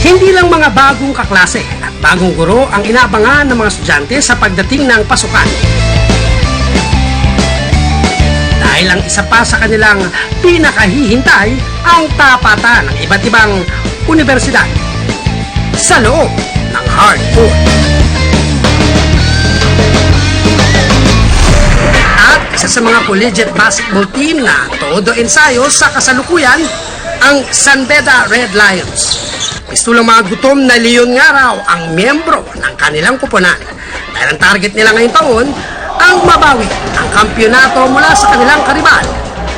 Hindi lang mga bagong kaklase at bagong guro ang inaabangan ng mga estudyante sa pagdating ng pasukan. Dahil ang isa pa sa kanilang pinakahihintay ang tapatan ng iba't ibang universidad sa loob ng hardcore. At isa sa mga collegiate basketball team na todo ensayo sa kasalukuyan, ang San Beda Red Lions. Pistulang mga gutom na leon nga raw ang miyembro ng kanilang kuponan. Dahil ang target nila ngayong taon, ang mabawi ang kampyonato mula sa kanilang karibal,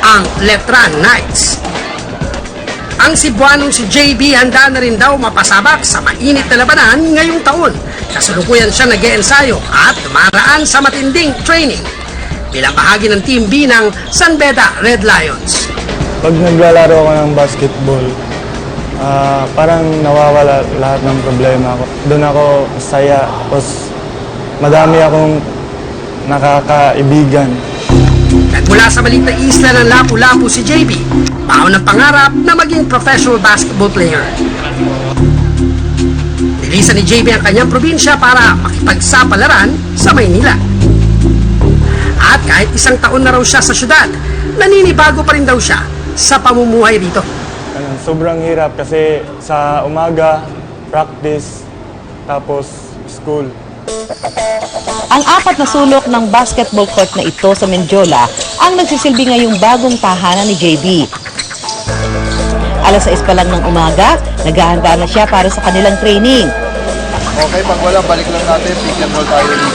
ang Letran Knights. Ang Cebuanong si JB handa na rin daw mapasabak sa mainit na labanan ngayong taon. Kasalukuyan siya nag-iensayo at dumaraan sa matinding training bilang bahagi ng Team B ng San Beda Red Lions. Pag naglalaro ako ng basketball, parang nawawala lahat ng problema ko. Doon ako saya, tapos madami akong nakakaibigan. Nagmula sa maliit na isla ng Lapu-Lapu si JB, baon ng pangarap na maging professional basketball player. Nilisan ni JB ang kanyang probinsya para makipagsapalaran sa Maynila. At kahit isang taon na raw siya sa syudad, naninibago pa rin daw siya sa pamumuhay dito. Sobrang hirap kasi sa umaga, practice, tapos school. Ang apat na sulok ng basketball court na ito sa Mendiola ang nagsisilbi ngayong bagong tahanan ni JB. Alas 6 pa lang ng umaga, naghahanda na siya para sa kanilang training. Okay, pag wala, balik lang natin. Pick and roll tayo ulit.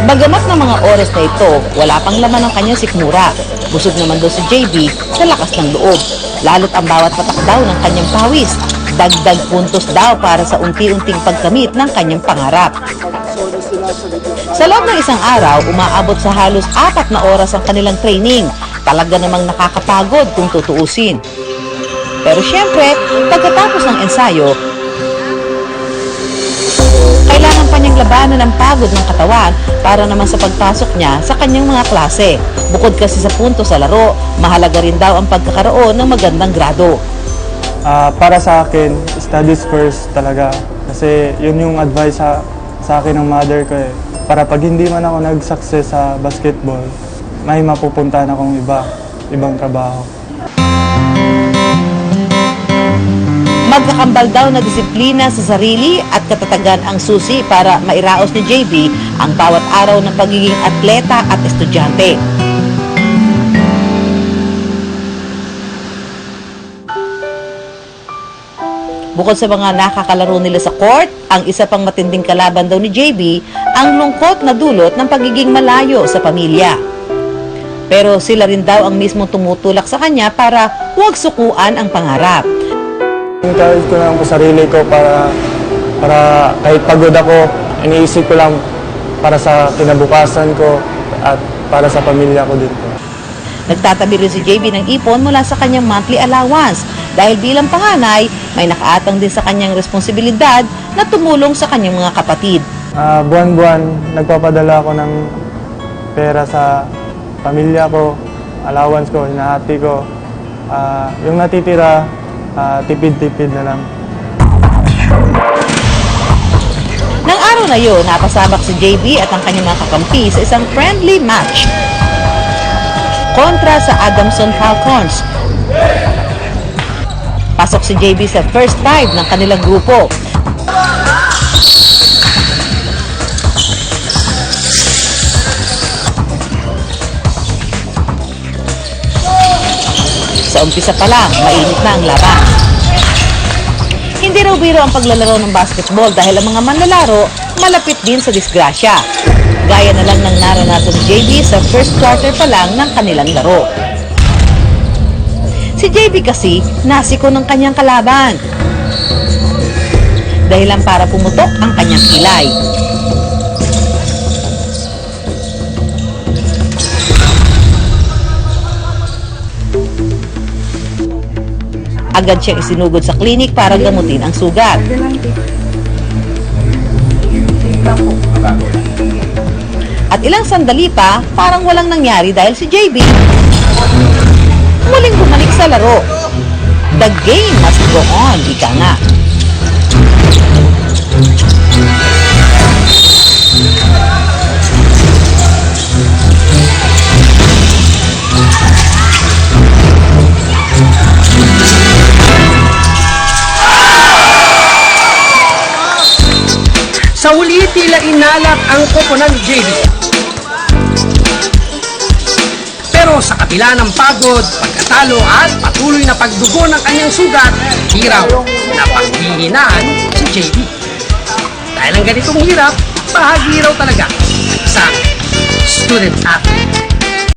Bagamat ng mga oras na ito, wala pang laman ng kanyang sikmura. Busog naman daw si JB sa lakas ng loob. Lalo't ang bawat patak daw ng kanyang pawis. Dagdag puntos daw para sa unti-unting pagkamit ng kanyang pangarap. Sa loob ng isang araw, umaabot sa halos 4 na oras ang kanilang training. Talaga namang nakakapagod kung tutuusin. Pero syempre, pagkatapos ng ensayo, kailangan pa niyang labanan ang pagod ng katawan para naman sa pagpasok niya sa kanyang mga klase. Bukod kasi sa punto sa laro, mahalaga rin daw ang pagkakaroon ng magandang grado. Para sa akin, studies first talaga. Kasi yun yung advice sa akin ng mother ko eh. Para pag hindi man ako nag-success sa basketball, may mapupuntahan akong ibang trabaho. Magkakambal daw na disiplina sa sarili at katatagan ang susi para mairaos ni JB ang bawat araw ng pagiging atleta at estudyante. Bukod sa mga nakakalaro nila sa court, ang isa pang matinding kalaban daw ni JB ang lungkot na dulot ng pagiging malayo sa pamilya. Pero sila rin daw ang mismong tumutulak sa kanya para huwag sukuan ang pangarap. Encourage ko lang po sarili ko para kahit pagod ako, iniisip ko lang para sa kinabukasan ko at para sa pamilya ko din po. Nagtatabi rin si JB ng ipon mula sa kanyang monthly allowance dahil bilang panganay, may nakaatang din sa kanyang responsibilidad na tumulong sa kanyang mga kapatid. Buwan-buwan, nagpapadala ako ng pera sa pamilya ko, allowance ko, hinahati ko. Yung natitira, tipid-tipid na lang. Nang araw na yun, napasabak si JB at ang kanyang mga kakampi sa isang friendly match kontra sa Adamson Falcons. Pasok si JB sa first 5 ng kanilang grupo. Sa umpisa pa lang, mainit na ang laban. Hindi raw biro ang paglalaro ng basketball dahil ang mga manlalaro malapit din sa disgrasya. Gaya na lang ng naranasan ni JB sa first quarter pa lang ng kanilang laro. Si JB kasi nasiko ng kanyang kalaban. Dahilan para pumutok ang kanyang kilay. Agad siyang isinugod sa klinik para gamutin ang sugat. At ilang sandali pa, parang walang nangyari dahil si JB muling bumalik sa laro. The game must go on, ika nga. Sa huli, tila inalap ang koponan ni JB. Pero sa kabila ng pagod, pagkatalo at patuloy na pagdugo ng kanyang sugat, di raw napanghihinaan si JB. Dahil ang ganitong hirap, bahagi raw talaga sa student athlete.